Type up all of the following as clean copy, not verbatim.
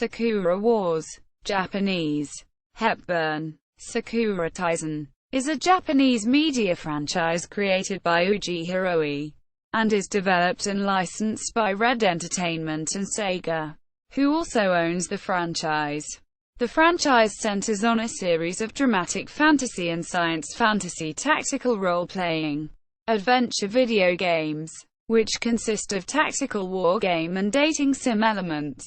Sakura Wars, Japanese. Hepburn. Sakura Taisen is a Japanese media franchise created by Uji Hiroi, and is developed and licensed by Red Entertainment and Sega, who also owns the franchise. The franchise centers on a series of dramatic fantasy and science fantasy tactical role-playing adventure video games, which consist of tactical war game and dating sim elements,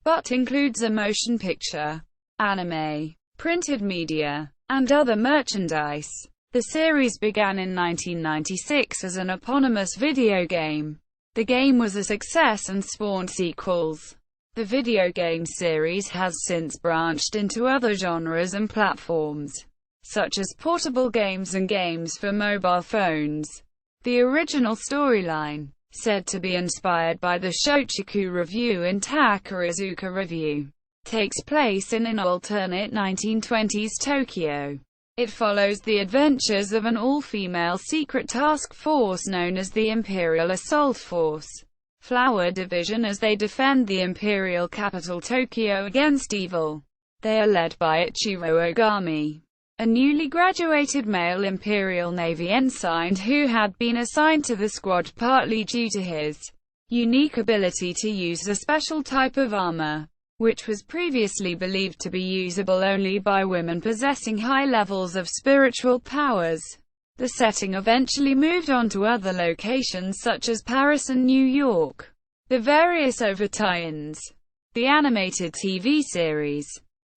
but includes a motion picture, anime, printed media, and other merchandise. The series began in 1996 as an eponymous video game. The game was a success and spawned sequels. The video game series has since branched into other genres and platforms, such as portable games and games for mobile phones. The original storyline, said to be inspired by the Shochiku Revue in Takarazuka Revue, takes place in an alternate 1920s Tokyo. It follows the adventures of an all-female secret task force known as the Imperial Assault Force, Flower Division, as they defend the Imperial Capital Tokyo against evil. They are led by Ichiro Ogami, a newly graduated male Imperial Navy Ensign who had been assigned to the squad partly due to his unique ability to use a special type of armor, which was previously believed to be usable only by women possessing high levels of spiritual powers. The setting eventually moved on to other locations such as Paris and New York. The various OVA tie-ins, the animated TV series,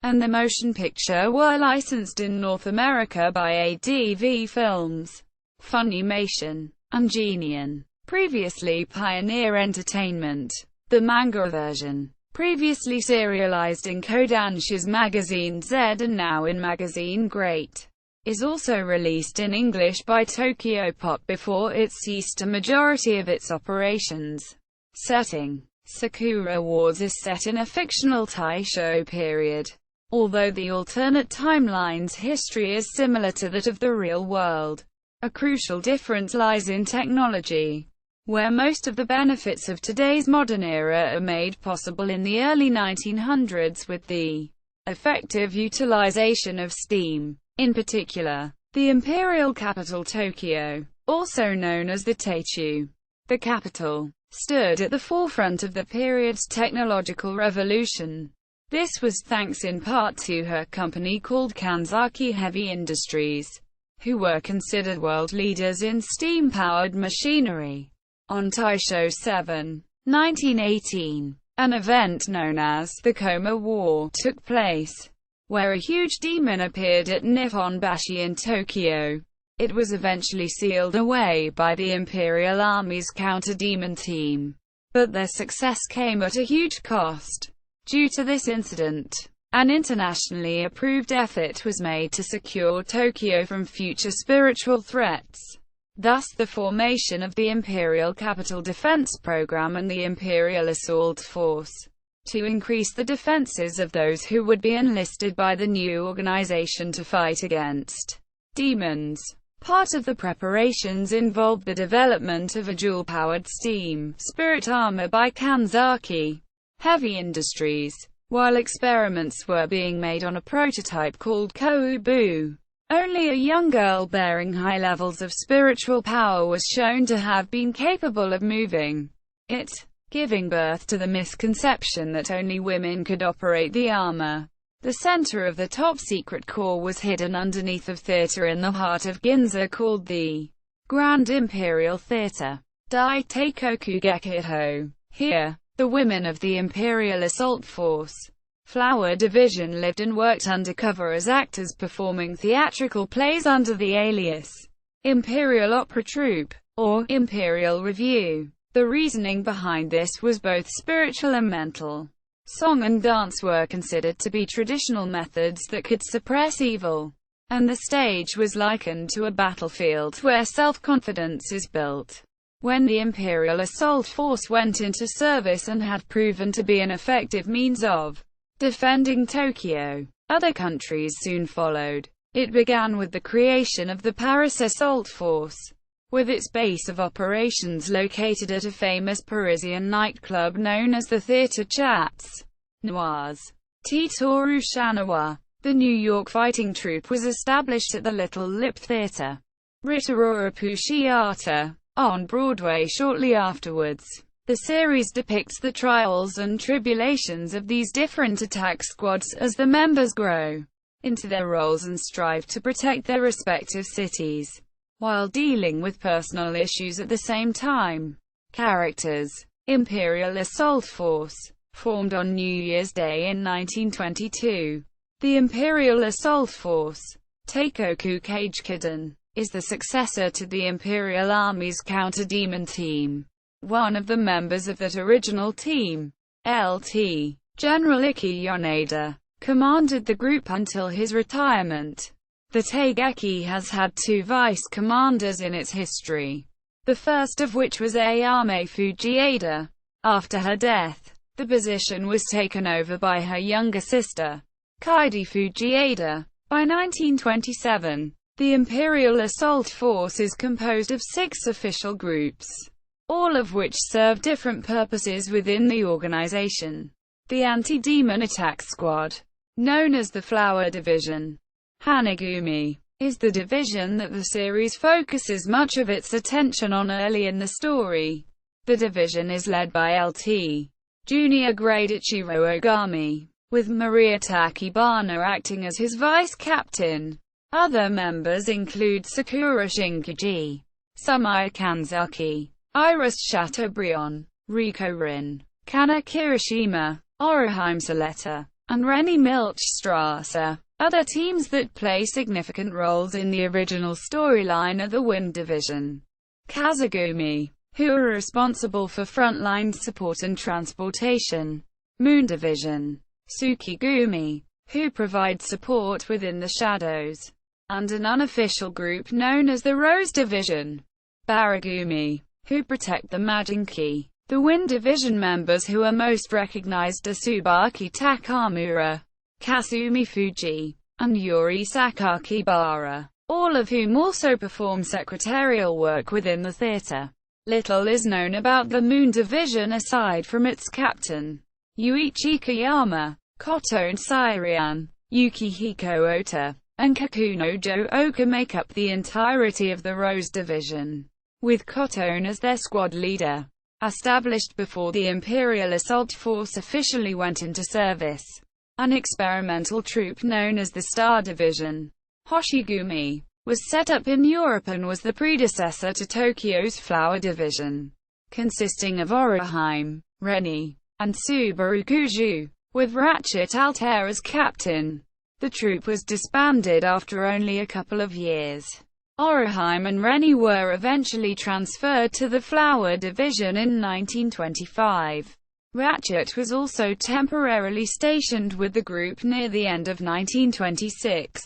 and the motion picture were licensed in North America by ADV Films, Funimation, and Genion. Previously Pioneer Entertainment. The manga version, previously serialized in Kodansha's Magazine Z and now in Magazine Great, is also released in English by Tokyopop before it ceased a majority of its operations. Setting: Sakura Wars is set in a fictional Taisho period, although the alternate timeline's history is similar to that of the real world. A crucial difference lies in technology, where most of the benefits of today's modern era are made possible in the early 1900s with the effective utilization of steam. In particular, the Imperial Capital Tokyo, also known as the Teichu, the capital, stood at the forefront of the period's technological revolution. This was thanks in part to her company called Kanzaki Heavy Industries, who were considered world leaders in steam-powered machinery. On Taisho 7, 1918, an event known as the Koma War took place, where a huge demon appeared at Nihonbashi in Tokyo. It was eventually sealed away by the Imperial Army's counter-demon team, but their success came at a huge cost. Due to this incident, an internationally approved effort was made to secure Tokyo from future spiritual threats. Thus the formation of the Imperial Capital Defense Program and the Imperial Assault Force, to increase the defenses of those who would be enlisted by the new organization to fight against demons. Part of the preparations involved the development of a dual-powered steam spirit armor by Kanzaki Heavy Industries, while experiments were being made on a prototype called Koubu. Only a young girl bearing high levels of spiritual power was shown to have been capable of moving it, giving birth to the misconception that only women could operate the armor. The center of the top-secret core was hidden underneath a theater in the heart of Ginza called the Grand Imperial Theater, Dai Teikoku Gekito. Here, the women of the Imperial Assault Force, Flower Division lived and worked undercover as actors performing theatrical plays under the alias Imperial Opera Troupe, or Imperial Revue. The reasoning behind this was both spiritual and mental. Song and dance were considered to be traditional methods that could suppress evil, and the stage was likened to a battlefield where self-confidence is built. When the Imperial Assault Force went into service and had proven to be an effective means of defending Tokyo, other countries soon followed. It began with the creation of the Paris Assault Force, with its base of operations located at a famous Parisian nightclub known as the Theatre Chats. Noirs. Titoru Shanawa. The New York fighting troupe was established at the Little Lip Theater, Ritarora Pushiata, on Broadway shortly afterwards. The series depicts the trials and tribulations of these different attack squads as the members grow into their roles and strive to protect their respective cities, while dealing with personal issues at the same time. Characters. Imperial Assault Force. Formed on New Year's Day in 1922. The Imperial Assault Force, Teikoku Kagekiden, is the successor to the Imperial Army's counter-demon team. One of the members of that original team, Lt. General Ikki Yoneda, commanded the group until his retirement. The Taigeki has had two vice-commanders in its history, the first of which was Ayame Fujieda. After her death, the position was taken over by her younger sister, Kaidi Fujieda. By 1927, the Imperial Assault Force is composed of 6 official groups, all of which serve different purposes within the organization. The Anti-Demon Attack Squad, known as the Flower Division, Hanagumi, is the division that the series focuses much of its attention on early in the story. The division is led by Lt. Junior Grade Ichiro Ogami, with Maria Takibana acting as his vice-captain. Other members include Sakura Shinkiji, Sumai Kanzaki, Iris Chateaubriand, Riko Rin, Kana Kirishima, Oroheim Soleta, and Rennie Milchstrasse. Other teams that play significant roles in the original storyline are the Wind Division, Kazugumi, who are responsible for frontline support and transportation, Moon Division, Tsukigumi, who provide support within the shadows, and an unofficial group known as the Rose Division, Baragumi, who protect the Majinki. The Wind Division members who are most recognized are Tsubaki Takamura, Kasumi Fuji, and Yuri Sakakibara, all of whom also perform secretarial work within the theater. Little is known about the Moon Division aside from its captain, Yuichi Kayama, Koto Sairian, Yukihiko Ota, and Kakuno Jo Oka make up the entirety of the Rose Division, with Koto as their squad leader. Established before the Imperial Assault Force officially went into service, an experimental troop known as the Star Division, Hoshigumi, was set up in Europe and was the predecessor to Tokyo's Flower Division, consisting of Oroheim, Rennie, and Subaru-Kuju, with Ratchet Altair as captain. The troop was disbanded after only a couple of years. Oroheim and Rennie were eventually transferred to the Flower Division in 1925. Ratchet was also temporarily stationed with the group near the end of 1926.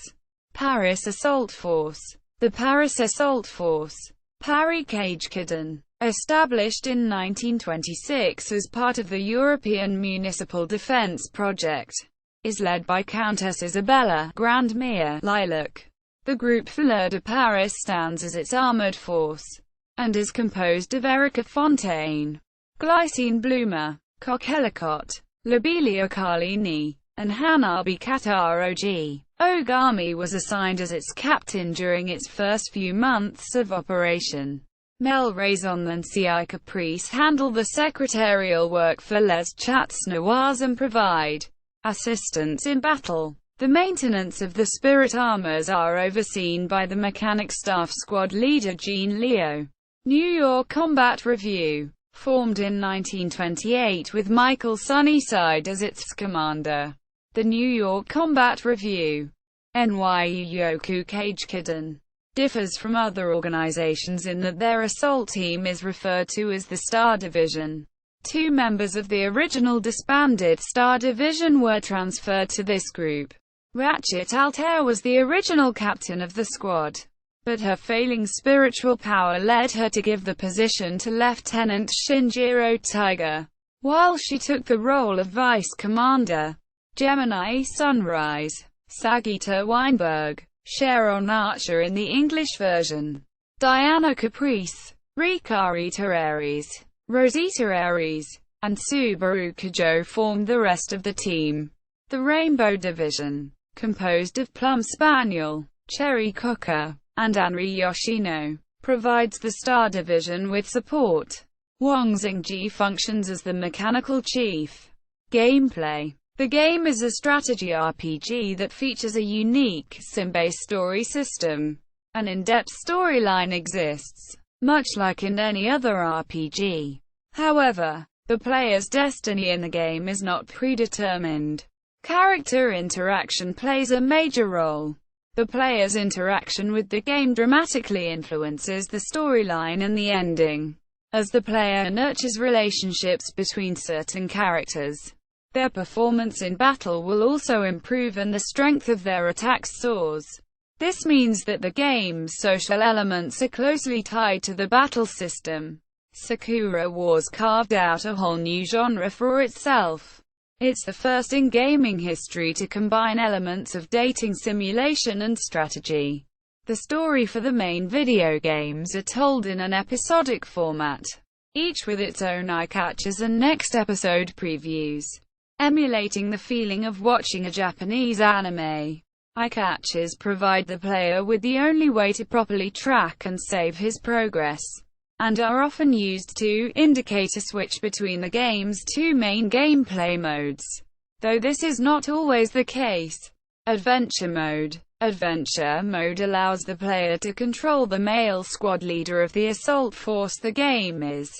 Paris Assault Force. The Paris Assault Force, Paris Kagekiden, established in 1926 as part of the European Municipal Defense Project, is led by Countess Isabella Grandmere Lilac. The groupe Fleur de Paris stands as its armored force, and is composed of Erika Fontaine, Glycine Bloomer, Kokelikot, Lobelia Carlini, and Hanabi Kataroji. Ogami was assigned as its captain during its first few months of operation. Mel Raison and Ci Caprice handle the secretarial work for Les Chats Noirs and provide assistance in battle. The maintenance of the spirit armors are overseen by the mechanic staff squad leader Gene Leo. New York Combat Revue. Formed in 1928 with Michael Sunnyside as its commander. The New York Combat Revue, NYU Yoku Kagekiden, differs from other organizations in that their assault team is referred to as the Star Division. 2 members of the original disbanded Star Division were transferred to this group. Ratchet Altair was the original captain of the squad, but her failing spiritual power led her to give the position to Lieutenant Shinjiro Tiger, while she took the role of vice commander. Gemini Sunrise, Sagita Weinberg, Sharon Archer in the English version, Diana Caprice, Rika Aries, Rosita Aries, and Subaru Kujo formed the rest of the team. The Rainbow Division, composed of Plum Spaniel, Cherry Cocker, and Anri Yoshino, provides the Star Division with support. Wang Xingji functions as the mechanical chief. Gameplay. The game is a strategy RPG that features a unique, sim-based story system. An in-depth storyline exists, much like in any other RPG. However, the player's destiny in the game is not predetermined. Character interaction plays a major role. The player's interaction with the game dramatically influences the storyline and the ending. As the player nurtures relationships between certain characters, their performance in battle will also improve and the strength of their attacks soars. This means that the game's social elements are closely tied to the battle system. Sakura Wars carved out a whole new genre for itself. It's the first in gaming history to combine elements of dating simulation and strategy. The story for the main video games are told in an episodic format, each with its own eye-catchers and next episode previews, emulating the feeling of watching a Japanese anime. Eye-catchers provide the player with the only way to properly track and save his progress, and are often used to indicate a switch between the game's two main gameplay modes, though this is not always the case. Adventure mode. Adventure mode allows the player to control the male squad leader of the assault force the game is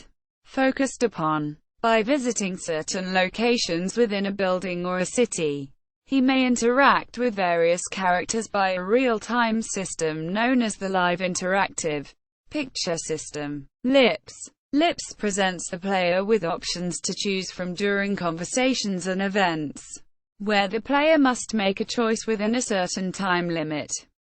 focused upon. By visiting certain locations within a building or a city, he may interact with various characters by a real-time system known as the Live Interactive Picture System. Lips. Lips presents the player with options to choose from during conversations and events, where the player must make a choice within a certain time limit,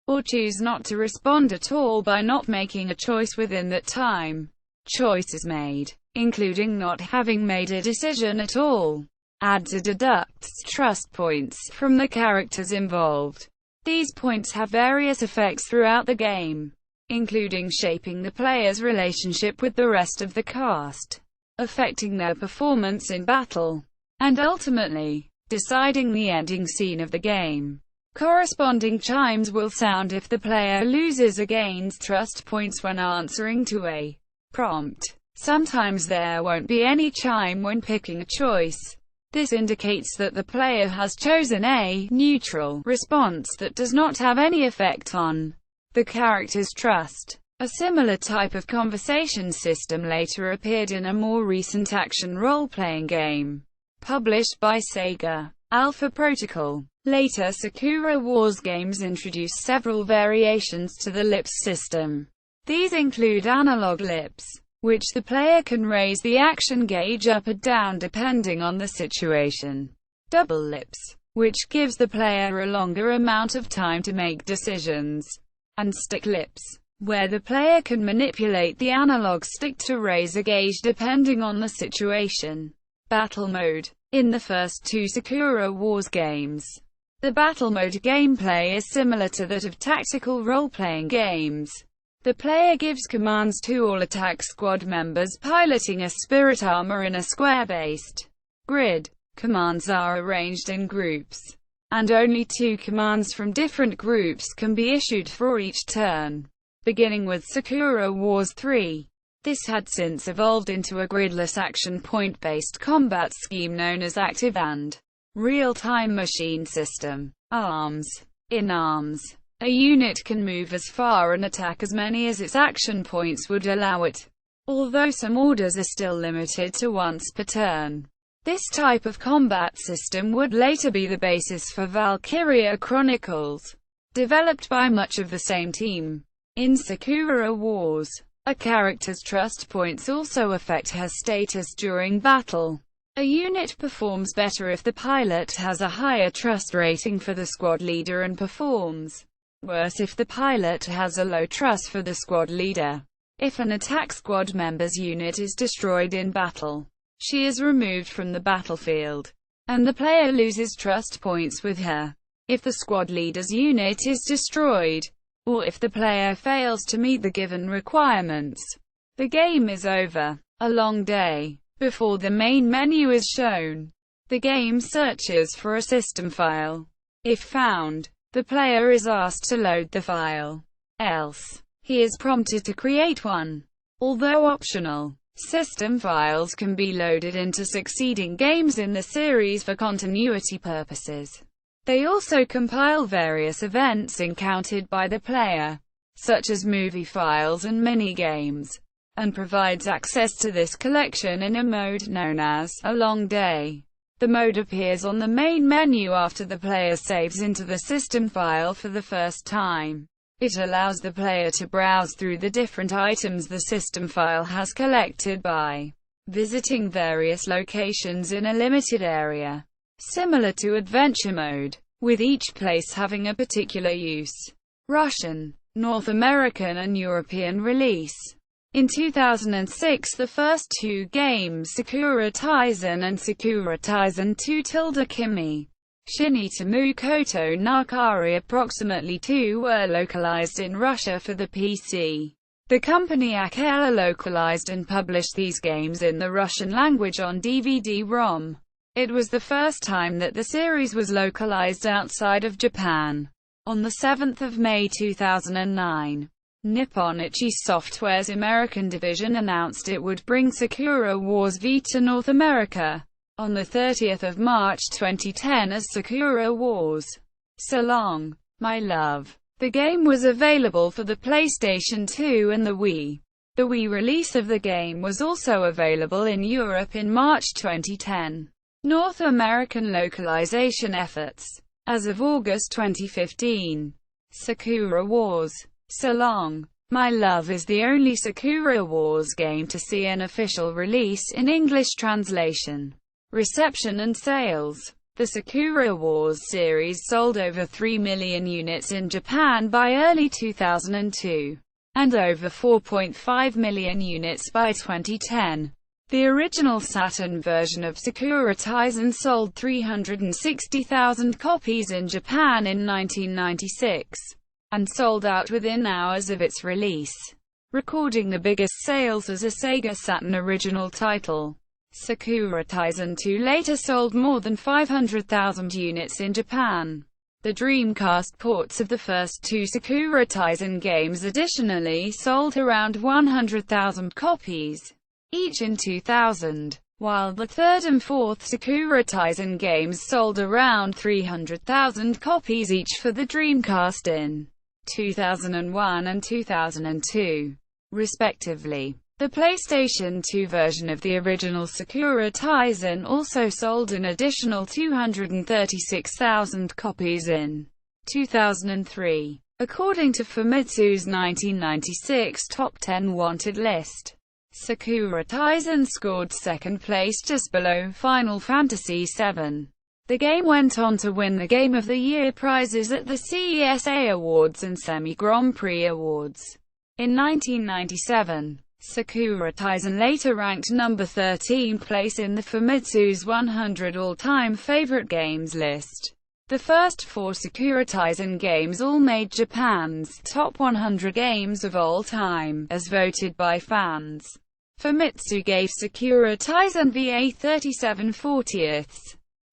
or choose not to respond at all by not making a choice within that time. Choices made, including not having made a decision at all, adds or deducts trust points from the characters involved. These points have various effects throughout the game, including shaping the player's relationship with the rest of the cast, affecting their performance in battle, and ultimately deciding the ending scene of the game. Corresponding chimes will sound if the player loses or gains trust points when answering to a prompt. Sometimes there won't be any chime when picking a choice. This indicates that the player has chosen a neutral response that does not have any effect on the character's trust. A similar type of conversation system later appeared in a more recent action role-playing game, published by Sega, Alpha Protocol. Later Sakura Wars games introduced several variations to the lips system. These include analog lips, which the player can raise the action gauge up or down depending on the situation. Double lips, which gives the player a longer amount of time to make decisions. And stick lips, where the player can manipulate the analog stick to raise a gauge depending on the situation. Battle mode. In the first two Sakura Wars games, the battle mode gameplay is similar to that of tactical role-playing games. The player gives commands to all attack squad members piloting a spirit armor in a square-based grid. Commands are arranged in groups, and only 2 commands from different groups can be issued for each turn. Beginning with Sakura Wars 3, this had since evolved into a gridless action point-based combat scheme known as Active and Real-Time Machine System. Arms. In arms, a unit can move as far and attack as many as its action points would allow it, although some orders are still limited to once per turn. This type of combat system would later be the basis for Valkyria Chronicles, developed by much of the same team. In Sakura Wars, a character's trust points also affect her status during battle. A unit performs better if the pilot has a higher trust rating for the squad leader and performs worse if the pilot has a low trust for the squad leader. If an attack squad member's unit is destroyed in battle, she is removed from the battlefield, and the player loses trust points with her. If the squad leader's unit is destroyed, or if the player fails to meet the given requirements, the game is over. A long day. Before the main menu is shown, the game searches for a system file. If found, the player is asked to load the file. Else, he is prompted to create one. Although optional, system files can be loaded into succeeding games in the series for continuity purposes. They also compile various events encountered by the player, such as movie files and mini-games, and provides access to this collection in a mode known as a long day. The mode appears on the main menu after the player saves into the system file for the first time. It allows the player to browse through the different items the system file has collected by visiting various locations in a limited area, similar to adventure mode, with each place having a particular use. Russian, North American and European release. In 2006, the first two games, Sakura Taisen and Sakura Taisen 2 Kimi, Shinitamu Koto Nakari approximately 2 were localized in Russia for the PC. The company Akela localized and published these games in the Russian language on DVD-ROM. It was the first time that the series was localized outside of Japan. On 7 May 2009, Nipponichi Software's American division announced it would bring Sakura Wars V to North America on 30 March 2010 as Sakura Wars. So Long, My Love. The game was available for the PlayStation 2 and the Wii. The Wii release of the game was also available in Europe in March 2010. North American localization efforts. As of August 2015, Sakura Wars. So Long, My Love is the only Sakura Wars game to see an official release in English translation. Reception and sales. The Sakura Wars series sold over 3 million units in Japan by early 2002, and over 4.5 million units by 2010. The original Saturn version of Sakura Taisen sold 360,000 copies in Japan in 1996. And sold out within hours of its release, recording the biggest sales as a Sega Saturn original title. Sakura Taisen 2 later sold more than 500,000 units in Japan. The Dreamcast ports of the first two Sakura Taisen games additionally sold around 100,000 copies, each in 2000, while the third and fourth Sakura Taisen games sold around 300,000 copies each for the Dreamcast in 2001 and 2002, respectively. The PlayStation 2 version of the original Sakura Taisen also sold an additional 236,000 copies in 2003, according to Famitsu's 1996 Top 10 Wanted list. Sakura Taisen scored second place just below Final Fantasy VII. The game went on to win the Game of the Year prizes at the CESA Awards and Semi-Grand Prix Awards. In 1997, Sakura Taisen later ranked number 13 place in the Famitsu's 100 all-time favorite games list. The first four Sakura Taisen games all made Japan's top 100 games of all time, as voted by fans. Famitsu gave Sakura Taisen V a 37/40,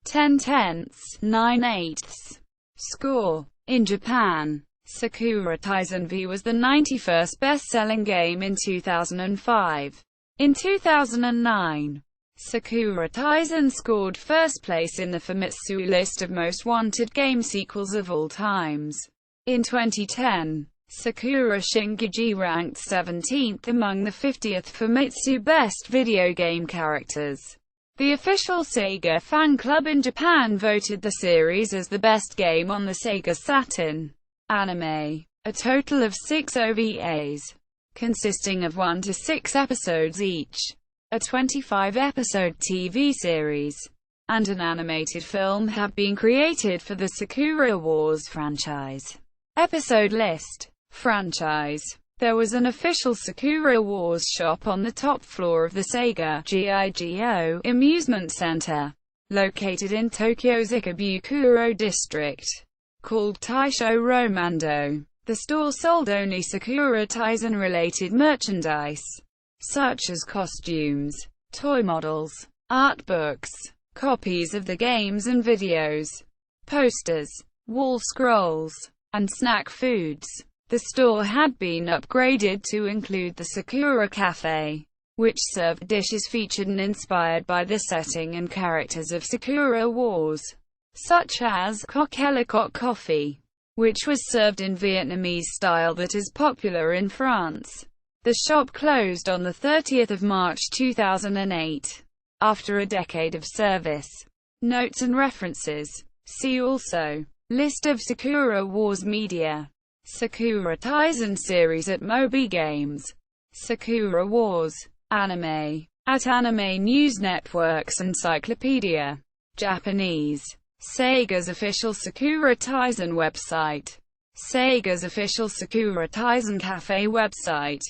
10/10, 9/8 score. In Japan, Sakura Taisen V was the 91st best-selling game in 2005. In 2009, Sakura Taisen scored first place in the Famitsu list of most wanted game sequels of all times. In 2010, Sakura Shingeji ranked 17th among the 50th Famitsu best video game characters. The official Sega fan club in Japan voted the series as the best game on the Sega Saturn. Anime. A total of 6 OVAs, consisting of 1 to 6 episodes each, a 25-episode TV series, and an animated film have been created for the Sakura Wars franchise. Episode list. Franchise. There was an official Sakura Wars shop on the top floor of the Sega GIGO amusement center, located in Tokyo's Ikebukuro district, called Taisho Romando. The store sold only Sakura Taisen-related merchandise, such as costumes, toy models, art books, copies of the games and videos, posters, wall scrolls, and snack foods. The store had been upgraded to include the Sakura Cafe, which served dishes featured and inspired by the setting and characters of Sakura Wars, such as coquelicot coffee, which was served in Vietnamese style that is popular in France. The shop closed on the 30th of March 2008, after a decade of service. Notes and references. See also: List of Sakura Wars media, Sakura Taisen series at Moby Games, Sakura Wars, anime, at Anime News Network's Encyclopedia. Japanese. Sega's official Sakura Taisen website. Sega's official Sakura Taisen Cafe website.